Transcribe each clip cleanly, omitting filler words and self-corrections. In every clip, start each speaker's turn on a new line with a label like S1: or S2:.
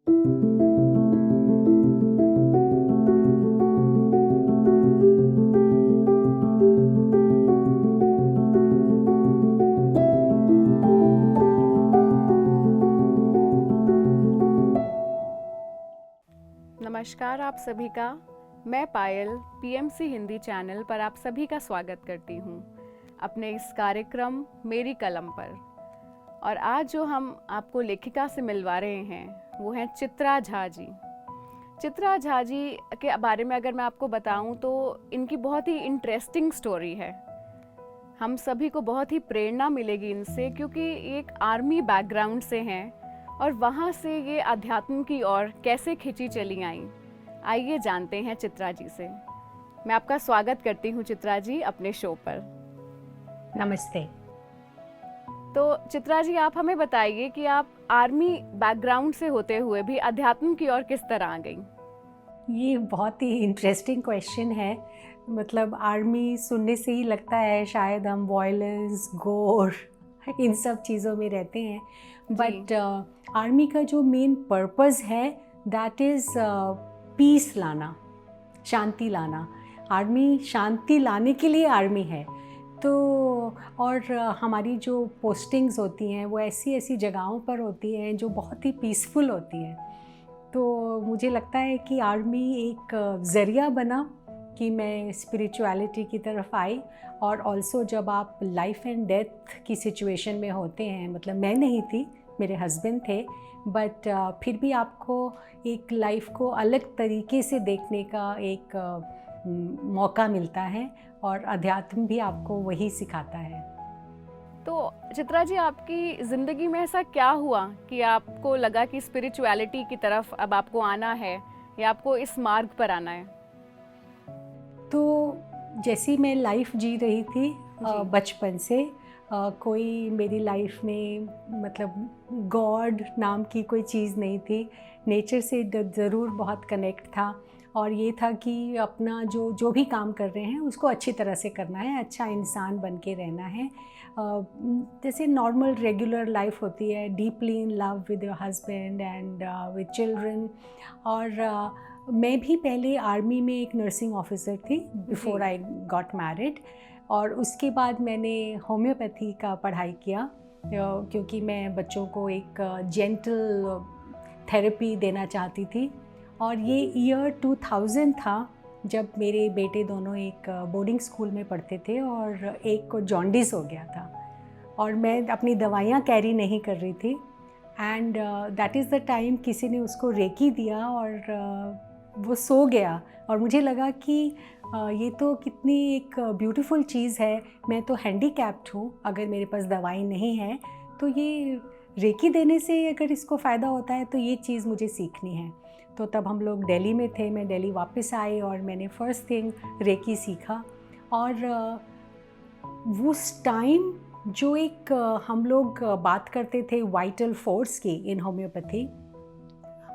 S1: नमस्कार आप सभी का। मैं पायल पीएमसी हिंदी चैनल पर आप सभी का स्वागत करती हूँ अपने इस कार्यक्रम मेरी कलम पर। और आज जो हम आपको लेखिका से मिलवा रहे हैं वो हैं चित्रा झा जी। चित्रा झा जी के बारे में अगर मैं आपको बताऊं तो इनकी बहुत ही इंटरेस्टिंग स्टोरी है। हम सभी को बहुत ही प्रेरणा मिलेगी इनसे, क्योंकि ये एक आर्मी बैकग्राउंड से हैं और वहाँ से ये अध्यात्म की ओर कैसे खिंची चली आई। आइए जानते हैं चित्रा जी से। मैं आपका स्वागत करती हूँ चित्रा जी अपने शो पर।
S2: नमस्ते।
S1: तो चित्रा जी, आप हमें बताइए कि आप आर्मी बैकग्राउंड से होते हुए भी अध्यात्म की ओर किस तरह आ गई।
S2: ये बहुत ही इंटरेस्टिंग क्वेश्चन है। मतलब आर्मी सुनने से ही लगता है शायद हम वॉयलेंस, गोर इन सब चीज़ों में रहते हैं, बट आर्मी का जो मेन पर्पस है दैट इज़ पीस लाना, शांति लाना। आर्मी शांति लाने के लिए आर्मी है। तो और हमारी जो पोस्टिंग्स होती हैं वो ऐसी ऐसी जगहों पर होती हैं जो बहुत ही पीसफुल होती हैं। तो मुझे लगता है कि आर्मी एक ज़रिया बना कि मैं स्पिरिचुअलिटी की तरफ आई। और ऑल्सो जब आप लाइफ एंड डेथ की सिचुएशन में होते हैं, मतलब मैं नहीं थी, मेरे हस्बैंड थे, बट फिर भी आपको एक लाइफ को अलग तरीके से देखने का एक मौका मिलता है, और अध्यात्म भी आपको वही सिखाता है।
S1: तो चित्रा जी, आपकी ज़िंदगी में ऐसा क्या हुआ कि आपको लगा कि स्पिरिचुअलिटी की तरफ अब आपको आना है या आपको इस मार्ग पर आना है?
S2: तो जैसी मैं लाइफ जी रही थी बचपन से, कोई मेरी लाइफ में मतलब गॉड नाम की कोई चीज़ नहीं थी। नेचर से ज़रूर बहुत कनेक्ट था, और ये था कि अपना जो भी काम कर रहे हैं उसको अच्छी तरह से करना है, अच्छा इंसान बन के रहना है। जैसे नॉर्मल रेगुलर लाइफ होती है, deeply in love with your husband and with children. और मैं भी पहले आर्मी में एक नर्सिंग ऑफिसर थी बिफोर आई गॉट मैरिड, और उसके बाद मैंने होम्योपैथी का पढ़ाई किया, क्योंकि मैं बच्चों को एक जेंटल थेरेपी देना चाहती थी। और ये ईयर 2000 था जब मेरे बेटे दोनों एक बोर्डिंग स्कूल में पढ़ते थे और एक को जॉन्डिस हो गया था, और मैं अपनी दवाइयाँ कैरी नहीं कर रही थी। And that is the time किसी ने उसको रेकी दिया और वो सो गया। और मुझे लगा कि ये तो कितनी एक ब्यूटीफुल चीज़ है। मैं तो हैंडीकैप्ड हूँ, अगर मेरे पास दवाई नहीं है तो ये रेकी देने से अगर इसको फ़ायदा होता है तो ये चीज़ मुझे सीखनी है। तो तब हम लोग दिल्ली में थे, मैं दिल्ली वापस आई और मैंने फ़र्स्ट थिंग रेकी सीखा। और उस टाइम जो एक हम लोग बात करते थे वाइटल फोर्स की इन होम्योपैथी,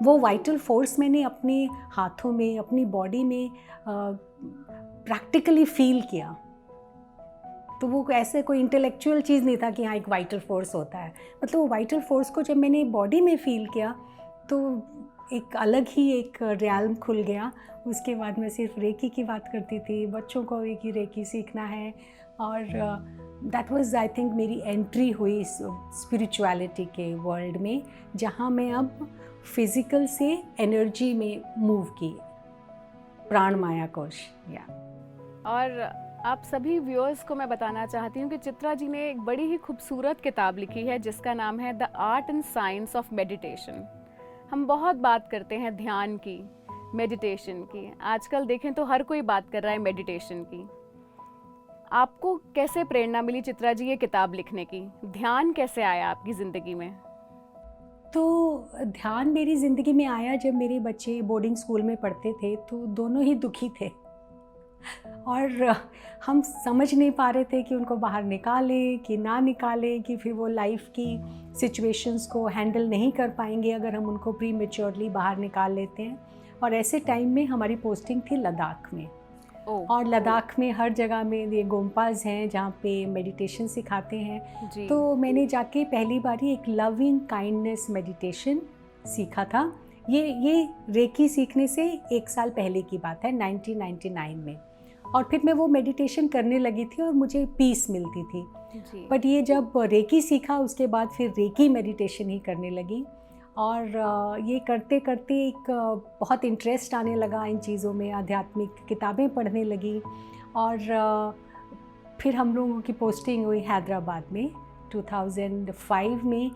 S2: वो वाइटल फोर्स मैंने अपने हाथों में, अपनी बॉडी में प्रैक्टिकली फील किया। तो वो ऐसे कोई इंटेलेक्चुअल चीज़ नहीं था कि हाँ एक वाइटल फोर्स होता है। मतलब वो वाइटल फोर्स को जब मैंने बॉडी में फील किया तो एक अलग ही एक रियल्म खुल गया। उसके बाद मैं सिर्फ रेकी की बात करती थी, बच्चों को भी कि रेकी सीखना है। और दैट वाज आई थिंक मेरी एंट्री हुई स्पिरिचुअलिटी के वर्ल्ड में, जहाँ मैं अब फिज़िकल से एनर्जी में मूव की, प्राण माया कोश। या
S1: और आप सभी व्यूअर्स को मैं बताना चाहती हूँ कि चित्रा जी ने एक बड़ी ही खूबसूरत किताब लिखी है जिसका नाम है the art and science of meditation. हम बहुत बात करते हैं ध्यान की, मेडिटेशन की। आजकल देखें तो हर कोई बात कर रहा है मेडिटेशन की। आपको कैसे प्रेरणा मिली चित्रा जी ये किताब लिखने की? ध्यान कैसे आया आपकी ज़िंदगी में?
S2: तो ध्यान मेरी ज़िंदगी में आया जब मेरे बच्चे बोर्डिंग स्कूल में पढ़ते थे, तो दोनों ही दुखी थे और हम समझ नहीं पा रहे थे कि उनको बाहर निकालें कि ना निकालें, कि फिर वो लाइफ की सिचुएशंस को हैंडल नहीं कर पाएंगे अगर हम उनको प्री मैच्योरली बाहर निकाल लेते हैं। और ऐसे टाइम में हमारी पोस्टिंग थी लद्दाख में। और लद्दाख में हर जगह में ये गोम्पाज हैं जहाँ पे मेडिटेशन सिखाते हैं। तो मैंने जाके पहली बार ही एक लविंग काइंडनेस मेडिटेशन सीखा था। ये रेकी सीखने से 1 साल पहले की बात है, 1999 में। और फिर मैं वो मेडिटेशन करने लगी थी और मुझे पीस मिलती थी। बट ये जब रेकी सीखा उसके बाद फिर रेकी मेडिटेशन ही करने लगी, और ये करते करते एक बहुत इंटरेस्ट आने लगा इन चीज़ों में, आध्यात्मिक किताबें पढ़ने लगी। और फिर हम लोगों की पोस्टिंग हुई हैदराबाद में 2005 में।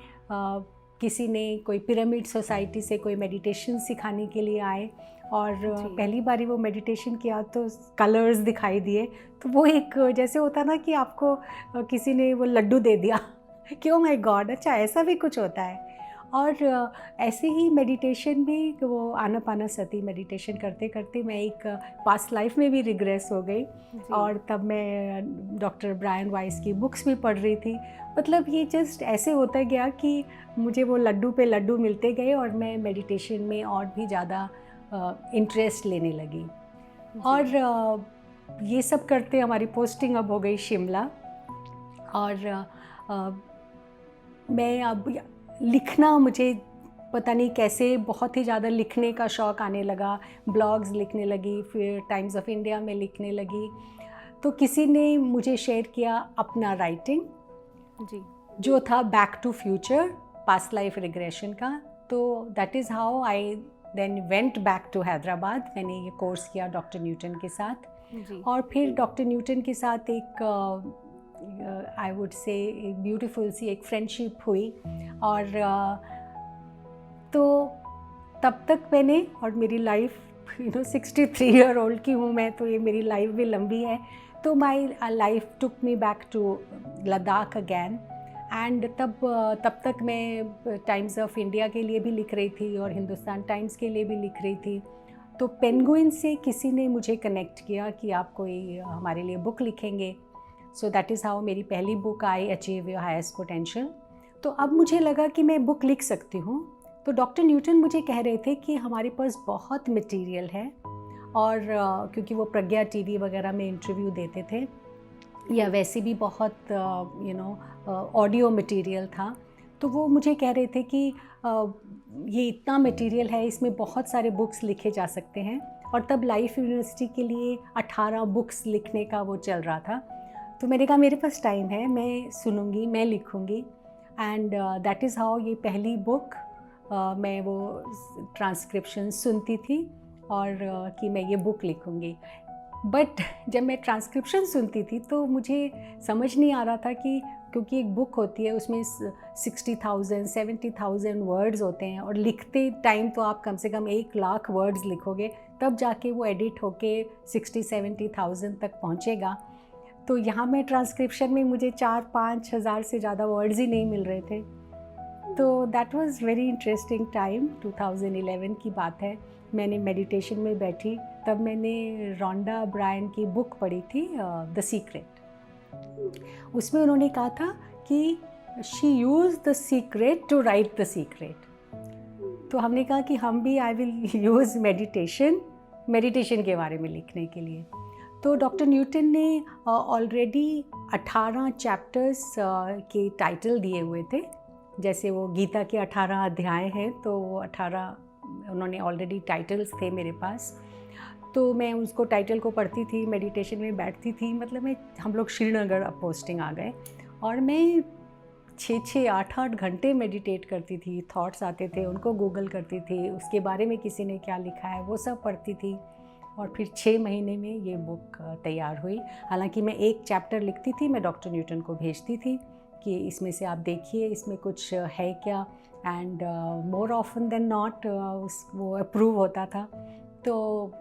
S2: किसी ने, कोई पिरामिड सोसाइटी से कोई मेडिटेशन सिखाने के लिए आए, और पहली बारी वो मेडिटेशन किया तो कलर्स दिखाई दिए। तो वो एक जैसे होता ना कि आपको किसी ने वो लड्डू दे दिया कि ओ माय गॉड, अच्छा ऐसा भी कुछ होता है। और ऐसे ही मेडिटेशन भी, वो आनापानासती मेडिटेशन करते करते मैं एक पास्ट लाइफ में भी रिग्रेस हो गई, और तब मैं डॉक्टर ब्रायन वाइस की बुक्स भी पढ़ रही थी। मतलब ये जस्ट ऐसे होता गया कि मुझे वो लड्डू पे लड्डू मिलते गए और मैं मेडिटेशन में और भी ज़्यादा इंटरेस्ट लेने लगी। और ये सब करते हमारी पोस्टिंग अब हो गई शिमला, और मैं अब लिखना, मुझे पता नहीं कैसे बहुत ही ज़्यादा लिखने का शौक़ आने लगा। ब्लॉग्स लिखने लगी, फिर टाइम्स ऑफ इंडिया में लिखने लगी। तो किसी ने मुझे शेयर किया अपना राइटिंग जी, जो था back to future, past life regression का। तो that is how I then went back to Hyderabad. मैंने ये कोर्स किया डॉक्टर न्यूटन के साथ जी। और फिर डॉक्टर न्यूटन के साथ एक आई वुड से एक ब्यूटीफुल सी एक फ्रेंडशिप हुई। और तो तब तक मैंने, और मेरी लाइफ 63 ईयर ओल्ड की हूँ मैं, तो ये मेरी लाइफ भी लंबी है। तो my life took me back to Ladakh again. And तब तक मैं टाइम्स ऑफ इंडिया के लिए भी लिख रही थी और हिंदुस्तान टाइम्स के लिए भी लिख रही थी। तो पेंगुइन से किसी ने मुझे कनेक्ट किया कि आप कोई हमारे लिए बुक लिखेंगे। सो दैट इज़ हाउ मेरी पहली book I, achieve your highest potential. तो अब मुझे लगा कि मैं बुक लिख सकती हूँ। तो डॉक्टर न्यूटन मुझे कह रहे थे कि हमारे पास बहुत मटेरियल है, और क्योंकि वो प्रज्ञा टीवी वगैरह में इंटरव्यू देते थे, या वैसे भी बहुत ऑडियो मटेरियल था। तो वो मुझे कह रहे थे कि ये इतना मटेरियल है, इसमें बहुत सारे बुक्स लिखे जा सकते हैं। और तब लाइफ यूनिवर्सिटी के लिए 18 बुक्स लिखने का वो चल रहा था। तो मैंने कहा मेरे पास टाइम है, मैं सुनूंगी, मैं लिखूंगी। एंड दैट इज़ हाउ ये पहली बुक, मैं वो ट्रांसक्रिप्शन सुनती थी और कि मैं ये बुक लिखूंगी। बट जब मैं ट्रांसक्रिप्शन सुनती थी तो मुझे समझ नहीं आ रहा था कि, क्योंकि एक बुक होती है उसमें 60,000 70,000 वर्ड्स होते हैं, और लिखते टाइम तो आप कम से कम 1 लाख वर्ड्स लिखोगे, तब जाके वो एडिट होके 60-70,000 तक पहुंचेगा। तो यहाँ मैं ट्रांसक्रिप्शन में मुझे 4-5 हज़ार से ज़्यादा वर्ड्स ही नहीं मिल रहे थे। तो that was very interesting time, 2011 की बात है। मैंने मेडिटेशन में बैठी, तब मैंने रोंडा ब्रायन की बुक पढ़ी थी, द सीक्रेट। उसमें उन्होंने कहा था कि she use the secret to write the secret. तो हमने कहा कि हम भी, आई विल यूज़ मेडिटेशन के बारे में लिखने के लिए। तो डॉक्टर न्यूटन ने ऑलरेडी 18 चैप्टर्स के टाइटल दिए हुए थे। जैसे वो गीता के 18 अध्याय हैं, तो वो 18 उन्होंने ऑलरेडी टाइटल्स थे मेरे पास। तो मैं उसको टाइटल को पढ़ती थी, मेडिटेशन में बैठती थी। मतलब हम लोग श्रीनगर अब पोस्टिंग आ गए, और मैं 6-6, 8-8 घंटे मेडिटेट करती थी। थॉट्स आते थे, उनको गूगल करती थी, उसके बारे में किसी ने क्या लिखा है वो सब पढ़ती थी। और फिर 6 महीने में ये बुक तैयार हुई। हालांकि मैं एक चैप्टर लिखती थी, मैं डॉक्टर न्यूटन को भेजती थी कि इसमें से आप देखिए इसमें कुछ है क्या। And more often than not वो अप्रूव होता था। तो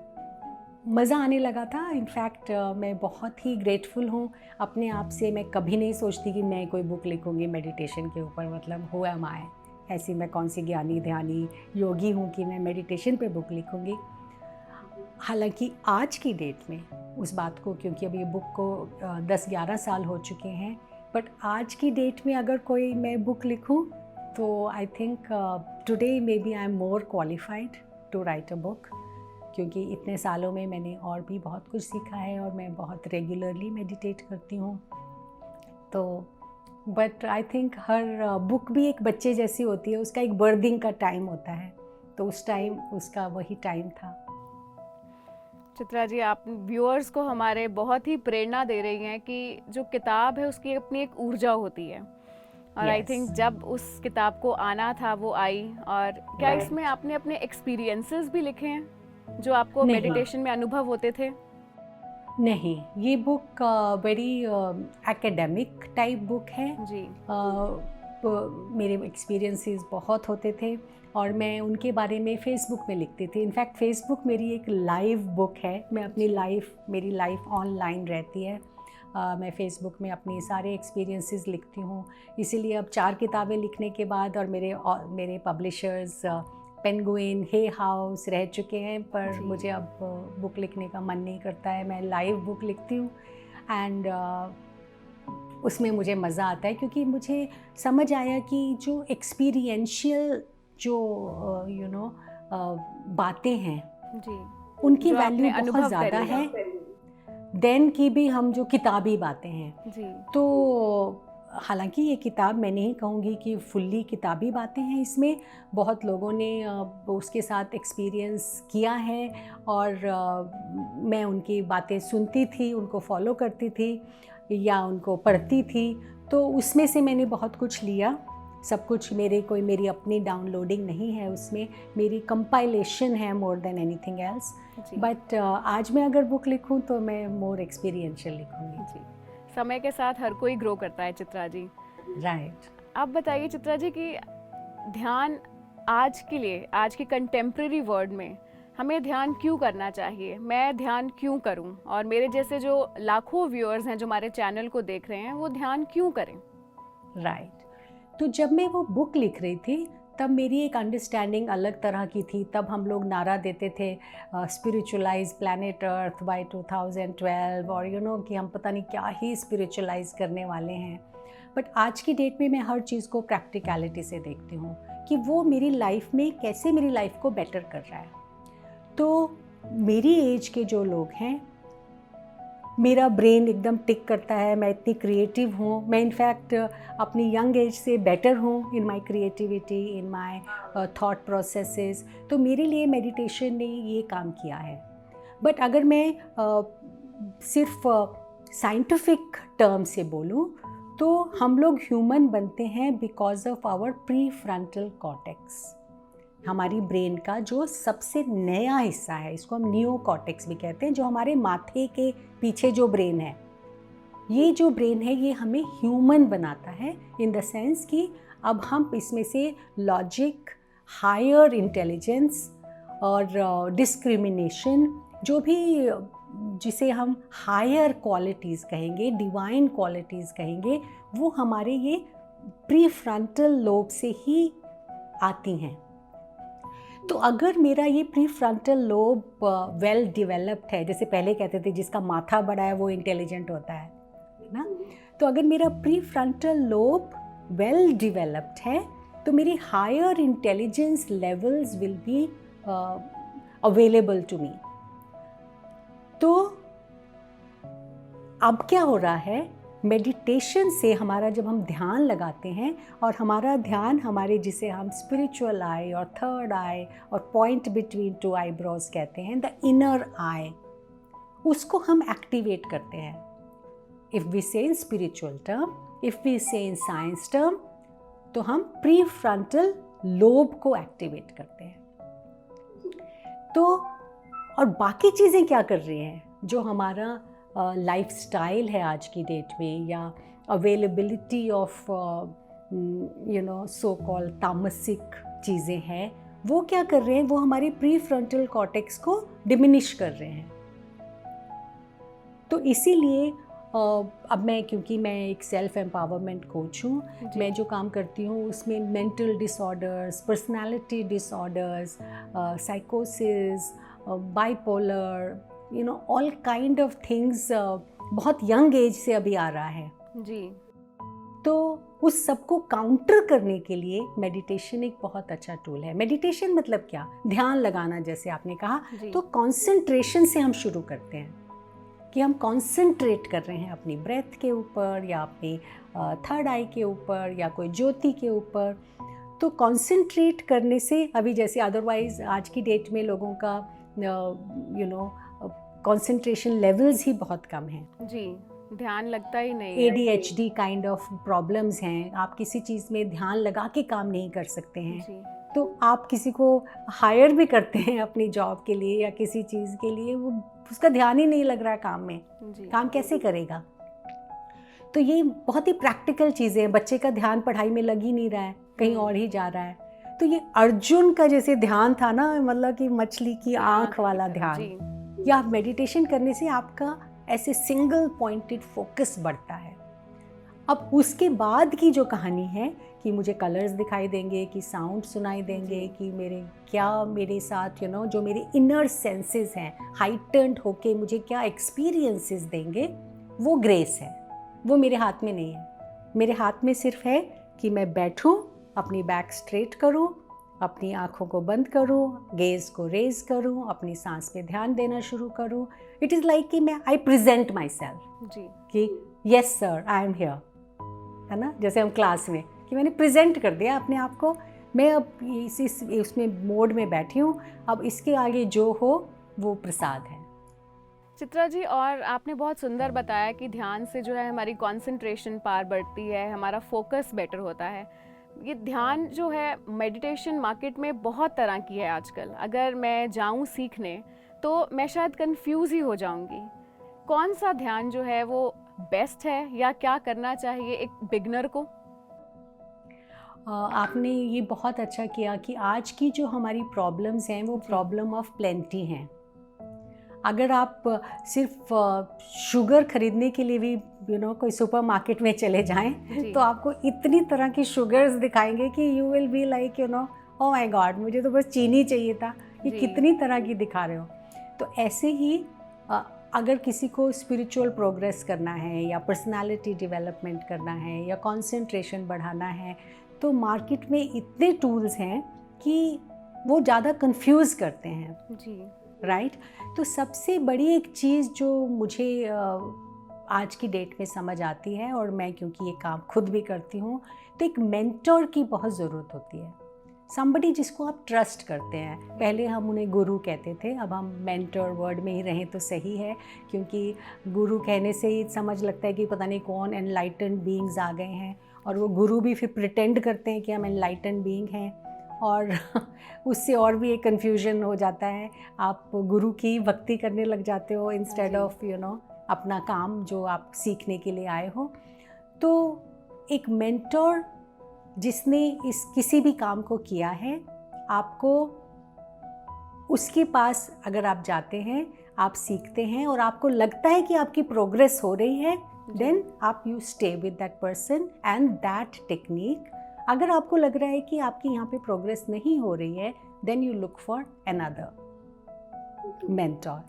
S2: मज़ा आने लगा था। इनफैक्ट मैं बहुत ही ग्रेटफुल हूँ अपने आप से। मैं कभी नहीं सोचती कि मैं कोई बुक लिखूँगी मेडिटेशन के ऊपर। मतलब हु एम आई, ऐसी मैं कौन सी ज्ञानी ध्यानी योगी हूँ कि मैं मेडिटेशन पे बुक लिखूँगी। हालांकि आज की डेट में उस बात को, क्योंकि अभी बुक को 10-11 साल हो चुके हैं, बट आज की डेट में अगर कोई मैं बुक लिखूं तो I think today may be I am more qualified to write a book, क्योंकि इतने सालों में मैंने और भी बहुत कुछ सीखा है और मैं बहुत रेगुलरली मेडिटेट करती हूँ। तो but I think her book भी एक बच्चे जैसी होती है, उसका एक बर्थिंग का टाइम होता है। तो उस टाइम उसका वही टाइम था।
S1: चित्रा जी, आप व्यूअर्स को हमारे बहुत ही प्रेरणा दे रही हैं कि जो किताब है उसकी अपनी एक ऊर्जा होती है, और आई थिंक जब उस किताब को आना था वो आई। और क्या इसमें आपने अपने एक्सपीरियंसेस भी लिखे हैं जो आपको मेडिटेशन में अनुभव होते थे?
S2: नहीं, ये book very academic type book है
S1: जी।
S2: मेरे एक्सपीरियंसेस बहुत होते थे और मैं उनके बारे में फ़ेसबुक में लिखती थी। इनफैक्ट फ़ेसबुक मेरी एक लाइव बुक है। मैं अपनी मेरी लाइफ ऑनलाइन रहती है। मैं फ़ेसबुक में अपने सारे एक्सपीरियंसेस लिखती हूँ। इसीलिए अब 4 किताबें लिखने के बाद और मेरे पब्लिशर्स पेंगुइन, हे हाउस रह चुके हैं, पर मुझे अब बुक लिखने का मन नहीं करता है। मैं लाइव बुक लिखती हूँ एंड उसमें मुझे मज़ा आता है, क्योंकि मुझे समझ आया कि जो एक्सपीरियंशियल जो बातें हैं
S1: जी,
S2: उनकी
S1: जो
S2: वैल्यू
S1: आपने
S2: बहुत
S1: अनुभव
S2: ज़्यादा
S1: करी है।
S2: देन की भी हम जो किताबी बातें हैं।
S1: जी।
S2: तो हालांकि ये किताब मैं नहीं कहूँगी कि फुल्ली किताबी बातें हैं, इसमें बहुत लोगों ने उसके साथ एक्सपीरियंस किया है और मैं उनकी बातें सुनती थी, उनको फॉलो करती थी या उनको पढ़ती थी, तो उसमें से मैंने बहुत कुछ लिया। सब कुछ मेरी अपनी डाउनलोडिंग नहीं है, उसमें मेरी कंपाइलेशन है more than anything else. But आज मैं अगर बुक लिखूं तो मैं मोर एक्सपीरियंशियल लिखूंगी।
S1: जी, समय के साथ हर कोई ग्रो करता है चित्रा जी।
S2: राइट।
S1: आप बताइए चित्रा जी कि ध्यान आज के लिए, आज के कंटेम्प्रेरी वर्ल्ड में हमें ध्यान क्यों करना चाहिए? मैं ध्यान क्यों करूं? और मेरे जैसे जो लाखों व्यूअर्स हैं जो हमारे चैनल को देख रहे हैं, वो ध्यान क्यों करें?
S2: राइट। तो जब मैं वो बुक लिख रही थी तब मेरी एक अंडरस्टैंडिंग अलग तरह की थी। तब हम लोग नारा देते थे स्पिरिचुअलाइज प्लैनेट अर्थ बाय 2012 और कि हम पता नहीं क्या ही स्पिरिचुअलाइज करने वाले हैं। बट आज की डेट में मैं हर चीज़ को प्रैक्टिकलिटी से देखती हूँ कि वो मेरी लाइफ में कैसे मेरी लाइफ को बेटर कर रहा है। तो मेरी एज के जो लोग हैं, मेरा ब्रेन एकदम टिक करता है, मैं इतनी क्रिएटिव हूँ, मैं इनफैक्ट अपनी यंग एज से बेटर हूँ in my creativity, in my thought processes. तो मेरे लिए मेडिटेशन ने ये काम किया है। बट अगर मैं सिर्फ साइंटिफिक टर्म से बोलूँ तो हम लोग ह्यूमन बनते हैं because of our prefrontal cortex. हमारी ब्रेन का जो सबसे नया हिस्सा है, इसको हम नियो कॉर्टेक्स भी कहते हैं, जो हमारे माथे के पीछे जो ब्रेन है, ये जो ब्रेन है ये हमें ह्यूमन बनाता है इन द सेंस कि अब हम इसमें से लॉजिक, हायर इंटेलिजेंस और डिस्क्रिमिनेशन, जो भी जिसे हम हायर क्वालिटीज़ कहेंगे, डिवाइन क्वालिटीज़ कहेंगे, वो हमारे ये प्री फ्रंटल लोब से ही आती हैं। तो अगर मेरा ये pre frontal lobe well developed है, जैसे पहले कहते थे जिसका माथा बड़ा है वो इंटेलिजेंट होता है ना, तो अगर मेरा prefrontal lobe well developed है तो मेरी higher intelligence levels will be available to me. तो अब क्या हो रहा है, मेडिटेशन से हमारा जब हम ध्यान लगाते हैं और हमारा ध्यान हमारे जिसे हम स्पिरिचुअल आई और थर्ड आई और पॉइंट बिटवीन टू आईब्रोज कहते हैं, द इनर आई, उसको हम एक्टिवेट करते हैं। If we say in spiritual term, if we say in science term, तो हम प्री फ्रंटल लोब को एक्टिवेट करते हैं। तो और बाकी चीज़ें क्या कर रही हैं, जो हमारा लाइफस्टाइल है आज की डेट में, या अवेलेबिलिटी ऑफ सो कॉल्ड तामसिक चीज़ें हैं, वो क्या कर रहे हैं, वो हमारे प्री फ्रंटल कॉर्टेक्स को डिमिनिश कर रहे हैं। तो इसीलिए अब क्योंकि मैं एक सेल्फ एम्पावरमेंट कोच हूँ, मैं जो काम करती हूँ उसमें मेंटल डिसऑर्डर्स, पर्सनालिटी डिसऑर्डर्स, साइकोसिस, bipolar, all kind of things बहुत यंग एज से अभी आ रहा है
S1: जी।
S2: तो उस सबको काउंटर करने के लिए मेडिटेशन एक बहुत अच्छा टूल है। मेडिटेशन मतलब क्या, ध्यान लगाना, जैसे आपने कहा। तो कंसंट्रेशन से हम शुरू करते हैं कि हम कंसंट्रेट कर रहे हैं अपनी ब्रेथ के ऊपर या अपनी थर्ड आई के ऊपर या कोई ज्योति के ऊपर। तो कंसंट्रेट करने से, अभी जैसे अदरवाइज आज की डेट में लोगों का कंसंट्रेशन लेवल्स ही बहुत कम हैं
S1: जी, ध्यान लगता ही नहीं है।
S2: ADHD काइंड ऑफ प्रॉब्लम्स हैं, आप किसी चीज़ में ध्यान लगा के काम नहीं कर सकते हैं।
S1: जी,
S2: तो आप किसी को हायर भी करते हैं अपनी जॉब के लिए या किसी चीज़ के लिए, वो उसका ध्यान ही नहीं लग रहा है काम में,
S1: जी,
S2: काम कैसे करेगा। तो ये बहुत ही प्रैक्टिकल चीज़ें हैं, बच्चे का ध्यान पढ़ाई में लग ही नहीं रहा है, कहीं और ही जा रहा है। तो ये अर्जुन का जैसे ध्यान था ना, मतलब कि मछली की आँख वाला ध्यान,
S1: जी,
S2: या मेडिटेशन करने से आपका ऐसे सिंगल पॉइंटेड फोकस बढ़ता है। अब उसके बाद की जो कहानी है कि मुझे कलर्स दिखाई देंगे, कि साउंड सुनाई देंगे, कि मेरे साथ जो मेरे इनर सेंसेस हैं हाइटन्ड होके मुझे क्या एक्सपीरियंसेस देंगे, वो ग्रेस है, वो मेरे हाथ में नहीं है। मेरे हाथ में सिर्फ है कि मैं बैठूं, अपनी बैक स्ट्रेट करूं, अपनी आँखों को बंद करूं, गेज़ को रेज करूं, अपनी सांस पे ध्यान देना शुरू करूं। इट इज़ लाइक कि आई प्रेजेंट माई सेल्फ
S1: जी,
S2: कि yes sir I am here, है ना, जैसे हम क्लास में कि मैंने प्रेजेंट कर दिया अपने आप को, मैं अब उसमें मोड में बैठी हूँ, अब इसके आगे जो हो वो प्रसाद है।
S1: चित्रा जी, और आपने बहुत सुंदर बताया कि ध्यान से जो है हमारी कंसंट्रेशन पावर बढ़ती है, हमारा फोकस बेटर होता है। ये ध्यान जो है, मेडिटेशन मार्केट में बहुत तरह की है आजकल। अगर मैं जाऊं सीखने तो मैं शायद कंफ्यूज ही हो जाऊंगी, कौन सा ध्यान जो है वो बेस्ट है, या क्या करना चाहिए एक बिगनर को।
S2: आपने ये बहुत अच्छा किया कि आज की जो हमारी प्रॉब्लम्स हैं वो प्रॉब्लम ऑफ प्लेंटी हैं। अगर आप सिर्फ शुगर खरीदने के लिए भी कोई सुपरमार्केट में चले जाएं तो आपको इतनी तरह की शुगर्स दिखाएंगे कि you will be like oh my God, मुझे तो बस चीनी चाहिए था, ये कितनी तरह की दिखा रहे हो। तो ऐसे ही अगर किसी को स्पिरिचुअल प्रोग्रेस करना है या पर्सनालिटी डेवलपमेंट करना है या कंसंट्रेशन बढ़ाना है, तो मार्केट में इतने टूल्स हैं कि वो ज़्यादा कंफ्यूज करते हैं
S1: जी,
S2: राइट। तो सबसे बड़ी एक चीज़ जो मुझे आज की डेट में समझ आती है, और मैं क्योंकि ये काम खुद भी करती हूँ, तो एक मेंटर की बहुत ज़रूरत होती है। समबडी जिसको आप ट्रस्ट करते हैं। पहले हम उन्हें गुरु कहते थे, अब हम मेंटर वर्ड में ही रहें तो सही है, क्योंकि गुरु कहने से ही समझ लगता है कि पता नहीं कौन एनलाइटन्ड बीइंग्स आ गए हैं, और वो गुरु भी फिर प्रिटेंड करते हैं कि हम एनलाइटन्ड बीइंग हैं, और उससे और भी एक कन्फ्यूजन हो जाता है। आप गुरु की भक्ति करने लग जाते हो इंस्टेड ऑफ अपना काम जो आप सीखने के लिए आए हो। तो एक मेंटर जिसने इस किसी भी काम को किया है, आपको उसके पास अगर आप जाते हैं, आप सीखते हैं और आपको लगता है कि आपकी प्रोग्रेस हो रही है, देन आप you stay with that person and that technique. अगर आपको लग रहा है कि आपकी यहाँ पे प्रोग्रेस नहीं हो रही है, then you look for another mentor.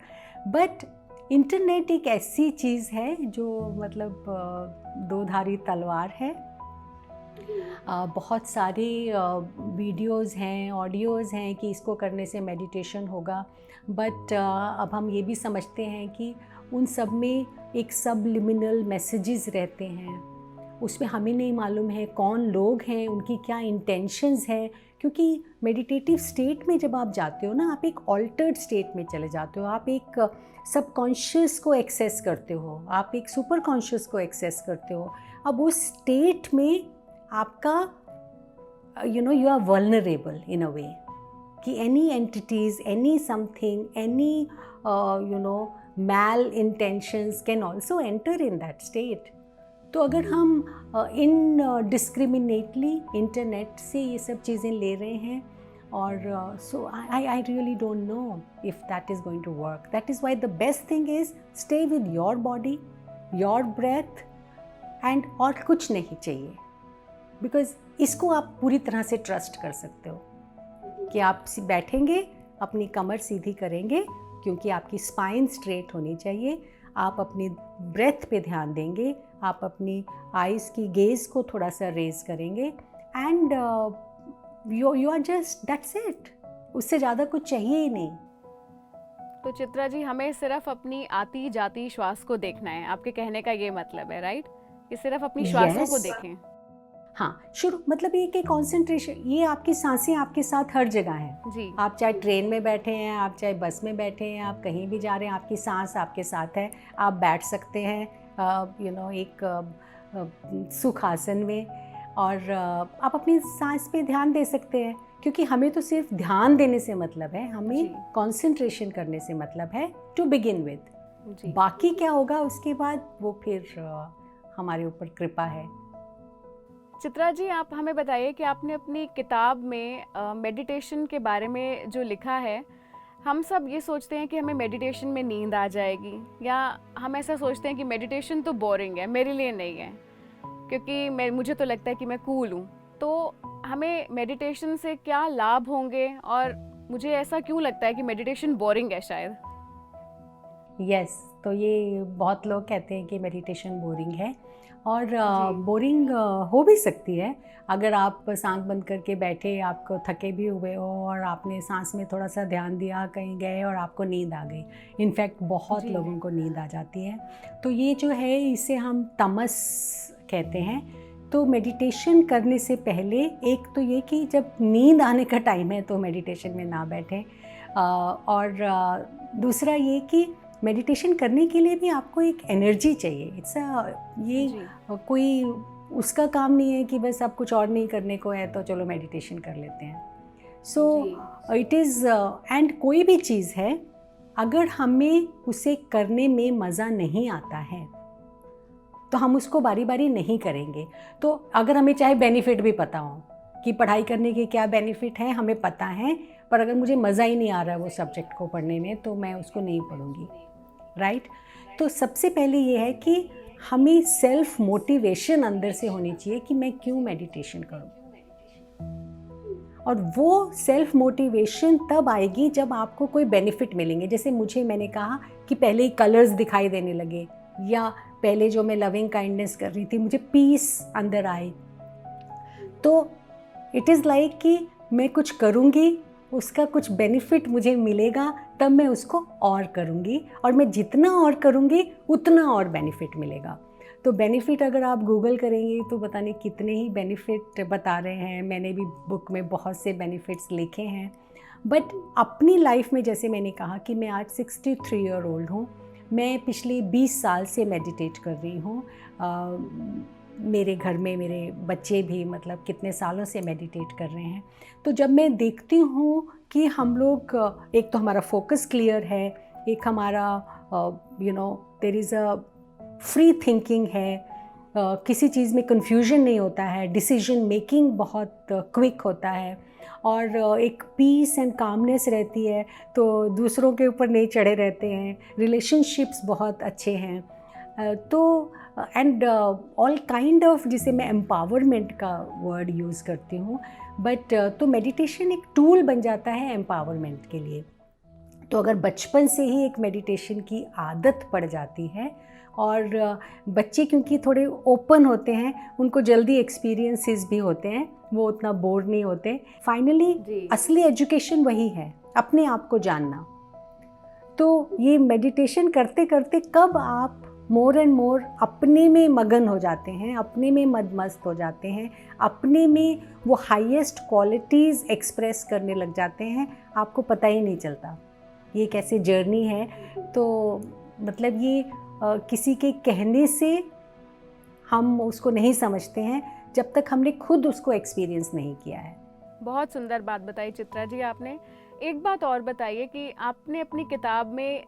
S2: But internet एक ऐसी चीज़ है जो मतलब दो-धारी तलवार है। बहुत सारे वीडियोज़ हैं, ऑडियोज़ हैं कि इसको करने से मेडिटेशन होगा, बट अब हम ये भी समझते हैं कि उन सब में एक सबलिमिनल मैसेजेस रहते हैं। उसमें हमें नहीं मालूम है कौन लोग हैं, उनकी क्या इंटेंशंस है, क्योंकि मेडिटेटिव स्टेट में जब आप जाते हो ना, आप एक ऑल्टर्ड स्टेट में चले जाते हो, आप एक सबकॉन्शियस को एक्सेस करते हो, आप एक सुपर कॉन्शियस को एक्सेस करते हो। अब उस स्टेट में आपका you are vulnerable in a way कि any entities, any something, any mal intentions can also enter in that state. तो अगर हम इनडिस्क्रिमिनेटली इंटरनेट से ये सब चीज़ें ले रहे हैं, और so I really don't know if that is going to work. That is why the best thing is stay with your body, your breath, and और कुछ नहीं चाहिए, बिकॉज इसको आप पूरी तरह से ट्रस्ट कर सकते हो कि आप बैठेंगे, अपनी कमर सीधी करेंगे, क्योंकि आपकी स्पाइन स्ट्रेट होनी चाहिए, आप अपनी ब्रेथ पे ध्यान देंगे, आप अपनी आइज़ की गेज़ को थोड़ा सा रेज करेंगे, and you are just that's it. उससे ज़्यादा कुछ चाहिए ही नहीं।
S1: तो चित्रा जी, हमें सिर्फ अपनी आती जाती श्वास को देखना है, आपके कहने का ये मतलब है, राइट? कि सिर्फ अपनी श्वासों को देखें।
S2: हाँ, शुरू मतलब ये कि कंसंट्रेशन, ये आपकी सांसें आपके साथ हर जगह हैं
S1: जी।
S2: आप चाहे ट्रेन में बैठे हैं, आप चाहे बस में बैठे हैं, आप कहीं भी जा रहे हैं, आपकी सांस आपके साथ है। आप बैठ सकते हैं एक सुखासन में, और आप अपनी सांस पे ध्यान दे सकते हैं, क्योंकि हमें तो सिर्फ ध्यान देने से मतलब है, हमें
S1: जी।
S2: कंसंट्रेशन करने से मतलब है टू बिगिन विद।
S1: जी।
S2: बाकी क्या होगा उसके बाद वो फिर हमारे ऊपर कृपा है।
S1: चित्रा जी, आप हमें बताइए कि आपने अपनी किताब में मेडिटेशन के बारे में जो लिखा है, हम सब ये सोचते हैं कि हमें मेडिटेशन में नींद आ जाएगी, या हम ऐसा सोचते हैं कि मेडिटेशन तो बोरिंग है, मेरे लिए नहीं है, क्योंकि मुझे तो लगता है कि मैं कूल हूँ। तो हमें मेडिटेशन से क्या लाभ होंगे, और मुझे ऐसा क्यों लगता है कि मेडिटेशन बोरिंग है शायद?
S2: यस, तो ये बहुत लोग कहते हैं कि मेडिटेशन बोरिंग है, और
S1: जी।
S2: बोरिंग हो भी सकती है। अगर आप आँख बंद करके बैठे, आपको थके भी हुए हो और आपने सांस में थोड़ा सा ध्यान दिया, कहीं गए और आपको नींद आ गई। इनफैक्ट बहुत
S1: जी।
S2: लोगों को नींद आ जाती है। तो ये जो है इसे हम तमस कहते हैं। तो मेडिटेशन करने से पहले एक तो ये कि जब नींद आने का टाइम है तो मेडिटेशन में ना बैठें, और दूसरा ये कि मेडिटेशन करने के लिए भी आपको एक एनर्जी चाहिए। ये
S1: जी।
S2: कोई उसका काम नहीं है कि बस आप कुछ और नहीं करने को है तो चलो मेडिटेशन कर लेते हैं। सो इट इज़ एंड कोई भी चीज़ है, अगर हमें उसे करने में मज़ा नहीं आता है तो हम उसको बारी बारी नहीं करेंगे। तो अगर हमें चाहे बेनिफिट भी पता हो कि पढ़ाई करने के क्या बेनिफिट है, हमें पता है, पर अगर मुझे मज़ा ही नहीं आ रहा है वो सब्जेक्ट को पढ़ने में, तो मैं उसको नहीं पढ़ूंगी, राइट। तो सबसे पहले ये है कि हमें सेल्फ मोटिवेशन अंदर से होनी चाहिए कि मैं क्यों मेडिटेशन करूं, और वो सेल्फ मोटिवेशन तब आएगी जब आपको कोई बेनिफिट मिलेंगे। जैसे मैंने कहा कि पहले ही कलर्स दिखाई देने लगे, या पहले जो मैं लविंग काइंडनेस कर रही थी मुझे पीस अंदर आए। तो इट इज़ लाइक कि मैं कुछ करूँगी, उसका कुछ बेनिफिट मुझे मिलेगा, तब मैं उसको और करूँगी, और मैं जितना और करूँगी उतना और बेनिफिट मिलेगा। तो बेनिफिट अगर आप गूगल करेंगे तो पता नहीं कितने ही बेनिफिट बता रहे हैं। मैंने भी बुक में बहुत से बेनिफिट्स लिखे हैं, बट अपनी लाइफ में जैसे मैंने कहा कि मैं आज 63 ईयर ओल्ड हूँ। मैं पिछले 20 साल से मेडिटेट कर रही हूँ। मेरे घर में मेरे बच्चे भी मतलब कितने सालों से मेडिटेट कर रहे हैं। तो जब मैं देखती हूँ कि हम लोग, एक तो हमारा फोकस क्लियर है, एक हमारा there is a free thinking है, किसी चीज़ में कन्फ्यूजन नहीं होता है, डिसीजन मेकिंग बहुत क्विक होता है, और एक पीस एंड कामनेस रहती है, तो दूसरों के ऊपर नहीं चढ़े रहते हैं, रिलेशनशिप्स बहुत अच्छे हैं, तो एंड ऑल काइंड ऑफ, जिसे मैं एम्पावरमेंट का वर्ड यूज़ करती हूँ, बट तो मेडिटेशन एक टूल बन जाता है एम्पावरमेंट के लिए। तो अगर बचपन से ही एक मेडिटेशन की आदत पड़ जाती है, और बच्चे क्योंकि थोड़े ओपन होते हैं, उनको जल्दी एक्सपीरियंसेस भी होते हैं, वो उतना बोर नहीं होते। फाइनली असली एजुकेशन वही है, अपने आप को जानना। तो ये मेडिटेशन करते करते कब आप मोर एंड मोर अपने में मगन हो जाते हैं, अपने में मदमस्त हो जाते हैं, अपने में वो हाईएस्ट क्वालिटीज़ एक्सप्रेस करने लग जाते हैं, आपको पता ही नहीं चलता। ये कैसे जर्नी है, तो मतलब ये किसी के कहने से हम उसको नहीं समझते हैं जब तक हमने खुद उसको एक्सपीरियंस नहीं किया है।
S1: बहुत सुंदर बात बताई चित्रा जी आपने। एक बात और बताइए कि आपने अपनी किताब में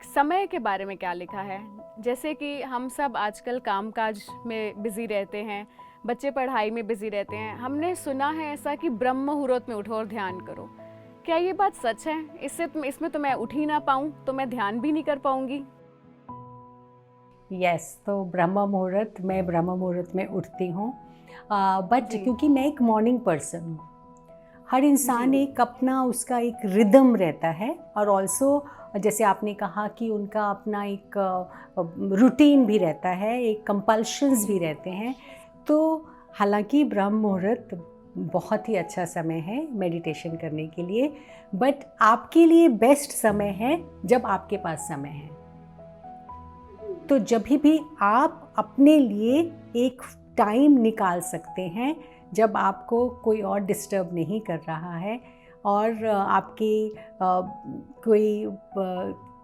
S1: समय के बारे में क्या लिखा है? जैसे कि हम सब आजकल कामकाज में बिज़ी रहते हैं, बच्चे पढ़ाई में बिज़ी रहते हैं, हमने सुना है ऐसा कि ब्रह्म मुहूर्त में उठो और ध्यान करो। क्या ये बात सच है? इसमें तो मैं उठ ही ना पाऊँ तो मैं ध्यान भी नहीं कर पाऊँगी।
S2: यस, तो मैं ब्रह्म मुहूर्त में उठती हूँ, बट क्योंकि मैं एक मॉर्निंग पर्सन हूँ। हर इंसान एक अपना उसका एक रिदम रहता है, और ऑल्सो जैसे आपने कहा कि उनका अपना एक रूटीन भी रहता है, एक कंपल्शंस भी रहते हैं। तो हालांकि ब्रह्म मुहूर्त बहुत ही अच्छा समय है मेडिटेशन करने के लिए, बट आपके लिए बेस्ट समय है जब आपके पास समय है। तो जब भी आप अपने लिए एक टाइम निकाल सकते हैं जब आपको कोई और डिस्टर्ब नहीं कर रहा है और आपकी कोई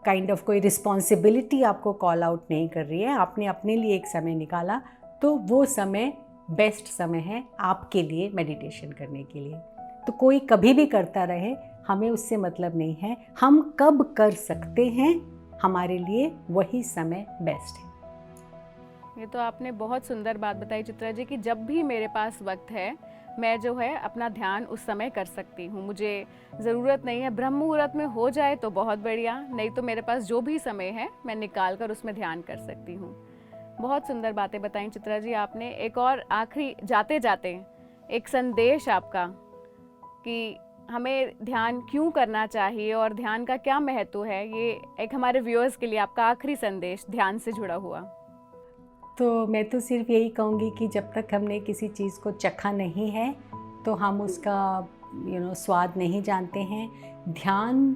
S2: काइंड ऑफ कोई रिस्पॉन्सिबिलिटी आपको कॉल आउट नहीं कर रही है, आपने अपने लिए एक समय निकाला, तो वो समय बेस्ट समय है आपके लिए मेडिटेशन करने के लिए। तो कोई कभी भी करता रहे, हमें उससे मतलब नहीं है, हम कब कर सकते हैं हमारे लिए वही समय बेस्ट है।
S1: ये तो आपने बहुत सुंदर बात बताई चित्रा जी कि जब भी मेरे पास वक्त है मैं जो है अपना ध्यान उस समय कर सकती हूँ। मुझे ज़रूरत नहीं है ब्रह्म मुहूर्त में हो जाए तो बहुत बढ़िया, नहीं तो मेरे पास जो भी समय है मैं निकाल कर उसमें ध्यान कर सकती हूँ। बहुत सुंदर बातें बताई चित्रा जी आपने। एक और आखिरी जाते जाते एक संदेश आपका कि हमें ध्यान क्यों करना चाहिए और ध्यान का क्या महत्व है, ये एक हमारे व्यूअर्स के लिए आपका आखिरी संदेश ध्यान से जुड़ा हुआ।
S2: तो मैं तो सिर्फ यही कहूँगी कि जब तक हमने किसी चीज़ को चखा नहीं है तो हम उसका स्वाद नहीं जानते हैं। ध्यान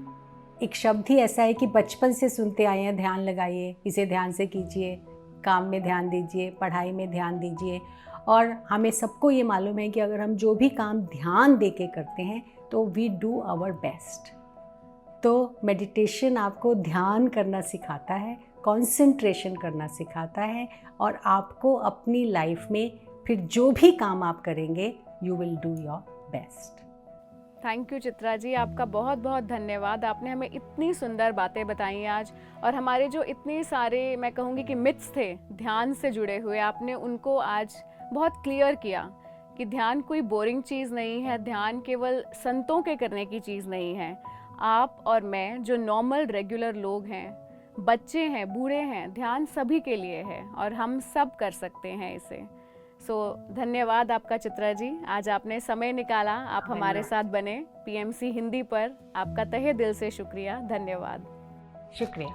S2: एक शब्द ही ऐसा है कि बचपन से सुनते आए हैं, ध्यान लगाइए, इसे ध्यान से कीजिए, काम में ध्यान दीजिए, पढ़ाई में ध्यान दीजिए। और हमें सबको ये मालूम है कि अगर हम जो भी काम ध्यान दे के करते हैं तो वी डू आवर बेस्ट। तो मेडिटेशन आपको ध्यान करना सिखाता है, कंसंट्रेशन करना सिखाता है और आपको अपनी लाइफ में फिर जो भी काम आप करेंगे you will do your best.
S1: Thank you Chitra ji, आपका बहुत बहुत धन्यवाद। आपने हमें इतनी सुंदर बातें बताई आज और हमारे जो इतने सारे मैं कहूँगी कि मिथ्स थे ध्यान से जुड़े हुए, आपने उनको आज बहुत क्लियर किया कि ध्यान कोई बोरिंग चीज़ नहीं है, ध्यान केवल संतों के करने की चीज़ नहीं है। आप और मैं जो नॉर्मल रेगुलर लोग हैं, बच्चे हैं, बूढ़े हैं, ध्यान सभी के लिए है और हम सब कर सकते हैं इसे। धन्यवाद आपका चित्रा जी, आज आपने समय निकाला, आप हमारे साथ बने पीएमसी हिंदी पर। आपका तहे दिल से शुक्रिया, धन्यवाद।
S2: शुक्रिया।